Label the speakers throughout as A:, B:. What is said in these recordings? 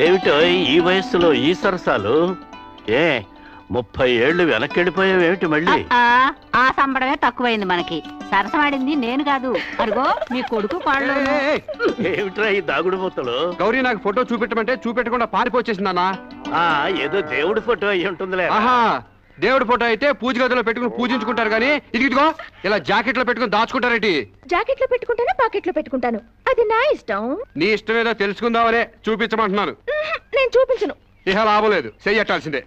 A: ఏమిటో ఈ వయస్సులో ఈ సరసాలు? 30 ఏళ్ళు వెనక్కెళ్ళిపోయావేమిటి మళ్ళీ?
B: ఆ సంబడమే తక్కువైంది మనకి. సరసమాడింది నేను కాదు, అరుగో మీ కొడుకు పాళ్ళు.
A: ఏమిట్రా ఈ దాగుడు మూతలు?
C: గౌరీ నాకు ఫోటో చూపెట్టమంటే చూపెట్టకుండా పారిపోచేసిందన్నా.
A: ఏదో దేవుడి ఫోటో అయ్యి ఉంటుందిలే.
C: దేవుడి ఫోటో అయితే పూజ గదిలో పెట్టుకుని పూజించుకుంటారు కానీ ఇదిగో ఇలా జాకెట్ లో పెట్టుకుని దాచుకుంటారేంటి?
D: జాకెట్ లో పెట్టుకుంటాను, పాకెట్ లో పెట్టుకుంటాను, అది నా ఇష్టం.
C: నీ ఇష్టం ఏదో తెలుసుకుందామనే చూపించమంటున్నాను.
D: నేను చూపించను.
C: ఇహ లాభం లేదు, చెయ్యట్టాల్సిందే.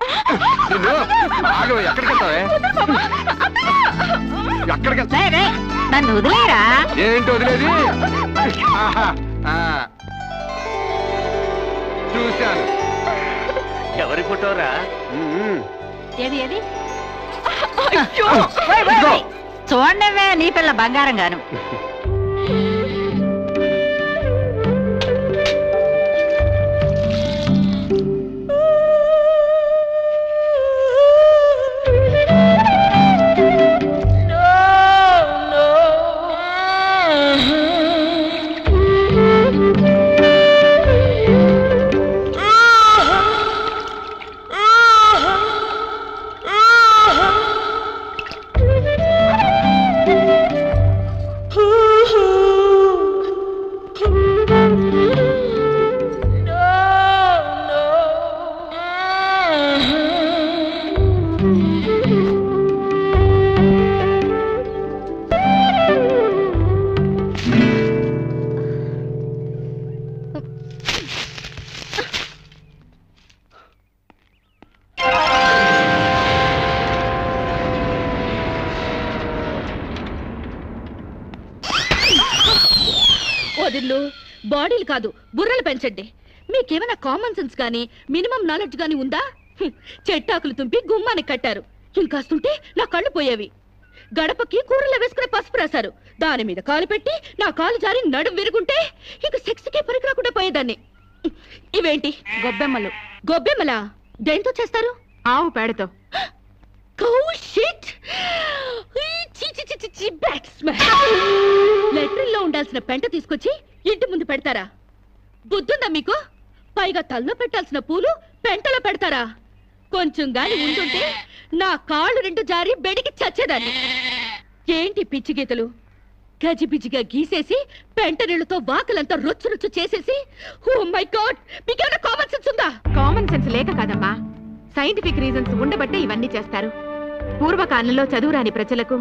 C: ఎక్కడికి వెళ్తావే? ఎక్కడికి వెళ్తా?
B: నన్ను వదిలేరా?
C: ఏంటి వదిలేది? చూశాను.
A: ఎవరి ఫోటోరా?
B: ఏది ఏది? చూడండివే నీ పిల్ల బంగారం గాను.
D: బాడీలు కాదు బుర్రలు పెంచండి. మీకేమైనా కామన్ సెన్స్ గానీ మినిమం నాలెడ్జ్ గానీ ఉందా? చెట్టాకులు తుంపి గుమ్మానికి కట్టారు, ఇంకాస్తుంటే నా కళ్ళు పోయేవి. గడపకి కూరలో వేసుకునే పసుపు రాశారు, దాని మీద కాలు పెట్టి నా కాలు జారి నడుం విరుగుంటే ఇక సెక్స్కే పనికి రాకుండా పోయేదాన్ని. ఇవేంటి? గొబ్బెమ్మలు. గొబ్బెమ్మలా? దేంతో చేస్తారు? ఆవు పేడతో. లెట్రిన్ లో ఉండాల్సిన పెంట తీసుకొచ్చి ఇంటి ముందు పెడతారా? బుద్ధుందా మీకు? పైగా తల్లో పెట్టాల్సిన పూలు పెంటలో పెడతారా? కొంచెం గాని ఉంటుంటే నా కాళ్ళు 2 జారి బెడికి చచ్చేదాన్ని. ఏంటి పిచ్చి గీతలు? గజిబిజిగా గీసేసి పెంట నీళ్లతో వాకలంతా రొచ్చు రొచ్చు చేసేసి, ఓ మై గాడ్, మీకేమైనా కామన్ సెన్స్ ఉందా?
E: కామన్ సెన్స్ లేక కాదమ్మా, సైంటిఫిక్ రీజన్స్ ఉండబట్టే ఇవన్నీ చేస్తారు. పూర్వకాలంలో చదువురాని ప్రజలకు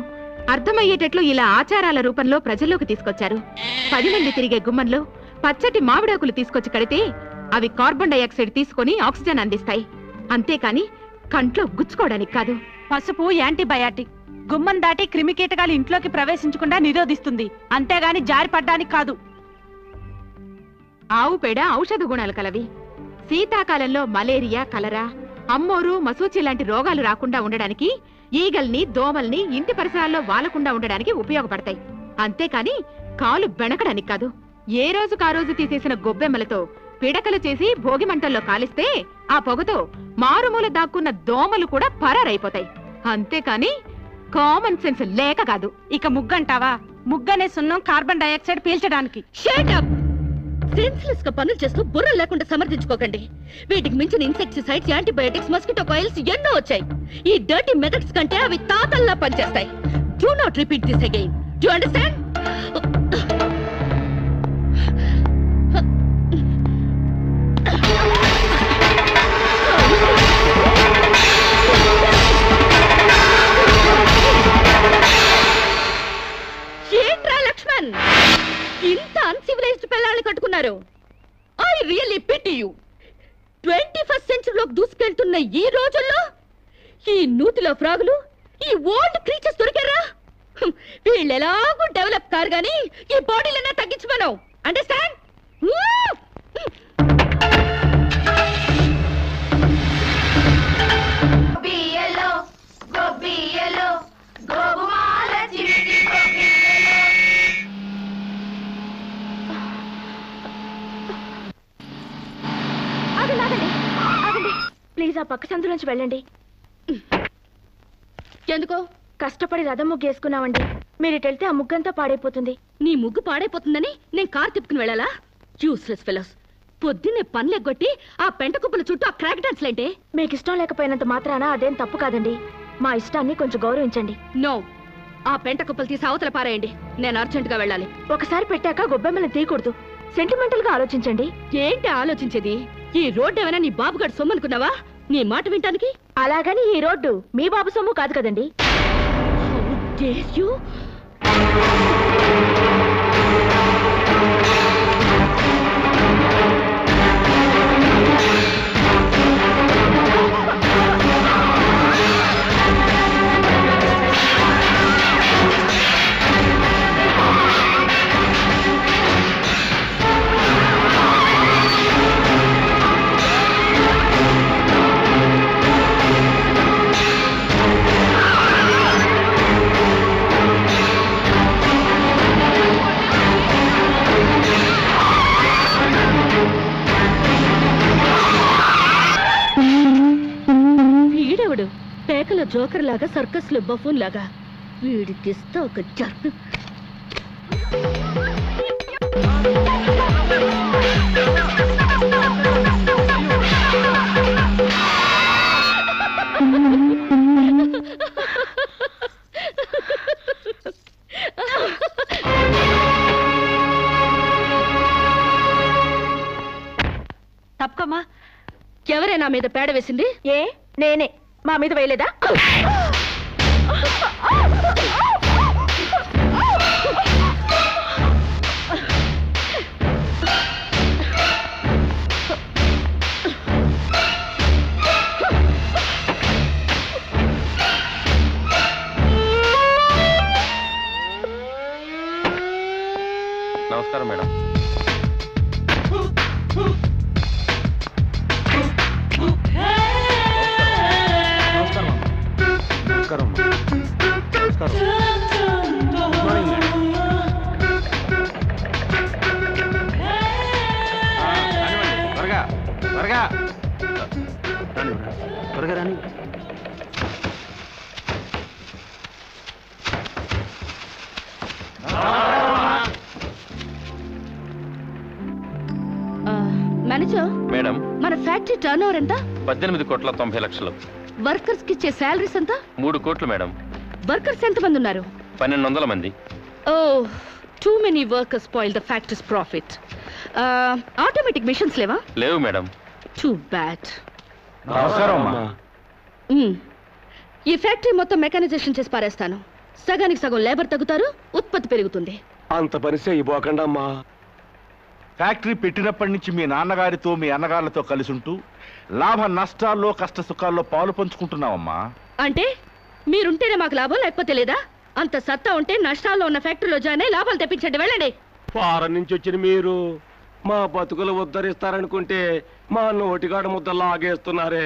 E: అర్థమయ్యేటట్లు ఇలా ఆచారాల రూపంలో ప్రజల్లోకి తీసుకొచ్చారు. 10 మంది తిరిగే గుమ్మంలో పచ్చటి మామిడాకులు తీసుకొచ్చి కడితే అవి కార్బన్ డైఆక్సైడ్ తీసుకొని ఆక్సిజన్ అందిస్తాయి, అంతేకాని కంట్లో గుచ్చుకోవడానికి కాదు.
B: పసుపు యాంటీబయాటిక్, గుమ్మం దాటి క్రిమికీటకాలు ఇంట్లోకి ప్రవేశించకుండా నిరోధిస్తుంది, అంతేగాని జారిపడ్డానికి కాదు.
E: ఆవు పేడ ఔషధ గుణాలు కలవి. శీతాకాలంలో మలేరియా, కలరా, అమ్మోరు, మసూచి లాంటి రోగాలు రాకుండా ఉండడానికి, ఈగల్ని, దోమల్ని ఇంటి పరిసరాల్లో వాలకుండా ఉండడానికి ఉపయోగపడతాయి, అంతేకాని కాలు బెణకడానికి కాదు. ఏ రోజుకు ఆ రోజు తీసేసిన గొబ్బెమ్మలతో పిడకలు చేసి భోగి మంటల్లో కాలిస్తే ఆ పొగతో మారుమూల దాక్కున్న దోమలు కూడా పరారైపోతాయి, అంతేకాని కామన్ సెన్స్ లేక కాదు.
B: ఇక ముగ్గంటావా? ముగ్గనే సున్నం కార్బన్ డైఆక్సైడ్ పీల్చడానికి.
D: Shut up! సెన్స్లెస్ గా పనులు చేస్తూ బుర్ర లేకుండా సమర్థించుకోకండి. వీటికి మించిన ఇన్సెక్టిసైడ్స్, యాంటీబయాటిక్స్, మస్కిటో కాయిల్స్ ఎన్నో వచ్చాయి. ఈ డర్టీ మెథడ్స్ కంటే అవి తాతల్లా పనిచేస్తాయి. Do not repeat this again. Do understand? ఏంట్రా లక్ష్మణ్, ఇంత అన్సివిలైజ్డ్ పిల్లల్ని కట్టుకున్నారు? I really pity you. 21st సెంచరీలోకి దూసుకెళ్తున్న ఈ రోజుల్లో ఈ నూతిలో ఫ్రాగులు, ఈ ఓల్డ్ క్రీచర్స్ దొరికారా? వీళ్ళు ఎలాగూ డెవలప్ కారు గానీ ఈ బాడీలన్నా తగ్గించమను. అండర్స్టాండ్?
F: Go be yellow, పక్క సందులోంచి వెళ్ళండి.
D: ఎందుకో?
F: కష్టపడి రథం ముగ్గు వేసుకున్నామండి. మీరు ఇటు వెళ్తే ఆ ముగ్గంతా పాడైపోతుంది.
D: నీ ముగ్గు పాడైపోతుందని నేను కారు తిప్పుకుని వెళ్ళాలా? Useless fellows. పొద్దున్నే పనులు ఎగ్గొట్టి ఆ పెంట కుప్పల చుట్టూ ఆ క్రాక్ డాన్స్లేంటే?
F: మీకు ఇష్టం లేకపోయినంత మాత్రాన అదేం తప్పు కాదండి. మా ఇష్టాన్ని కొంచెం గౌరవించండి.
D: నో, ఆ పెంట కుప్పలు తీసి అవతల పారేయండి. నేను అర్జెంటుగా వెళ్ళాలి.
F: ఒకసారి పెట్టాక గొబ్బెమ్మలు తీయకూడదు. సెంటిమెంటల్ గా ఆలోచించండి.
D: ఏంటి ఆలోచించేది? ఈ రోడ్డు ఏమైనా నీ బాబుగాడు సొమ్మనుకున్నావా? నీ మాట వింటానికి?
F: అలాగని ఈ రోడ్డు మీ బాబు సొమ్ము కాదు కదండి.
D: How dare you? పేకల జోకర్ లాగా, సర్కస్ లో బఫూన్ లాగా. వీడికిస్తా ఒక జర్ను.
B: తప్పకమ్మా.
D: ఎవరే నా మీద పేడ వేసింది?
F: ఏ నేనే. మా మీద వేయలేదా?
A: నమస్కారం మేడం. త్వరగా త్వరగా త్వరగా రాని.
D: మేనేజర్
A: మేడం,
D: మన ఫ్యాక్టరీ టర్న్ ఓవర్ ఎంత?
A: 18,90,00,000.
D: వర్కర్స్ కి ఇచ్చే శాలరీస్ ఎంత?
A: 3 కోట్లు మేడం.
D: వర్కర్స్ ఎంత మంది ఉన్నారు?
A: 1,200 మంది.
D: Oh, too many workers spoil the factories profit. Automatic machines లేవా?
A: లేవు మేడం.
D: Too bad.
A: నమస్కారం.
D: ఈ ఫ్యాక్టరీ మొత్తం మెకానైజేషన్ చేసి పారేస్తాను. సగానికి సగం లేబర్ తగ్గుతారు, ఉత్పత్తి పెరుగుతుంది.
G: అంత పని చేయబోకండి అమ్మా.
H: ఫ్యాక్టరీ పెట్టినప్పటి నుంచి మీ నాన్నగారితో మీ అన్నగారులతో కలిసి ఉంటూ లాభ నష్టాల్లో కష్ట సుఖాల్లో పాలు పంచుకుంటున్నావమ్మా.
D: అంటే మీరుంటేనే మాకు లాభం, లేకపోతే లేదా? అంత సత్తా ఉంటే నష్టాల్లో ఉన్న ఫ్యాక్టరీలో జాయిన్ అయ్యి లాభాలు తెప్పించండి. వెళ్ళండి.
G: ఫారెన్ నుంచి వచ్చిన మీరు మా బతుకులు ఉద్ధరిస్తారనుకుంటే మా నోటిగాడ ముద్ద లాగేస్తున్నారే.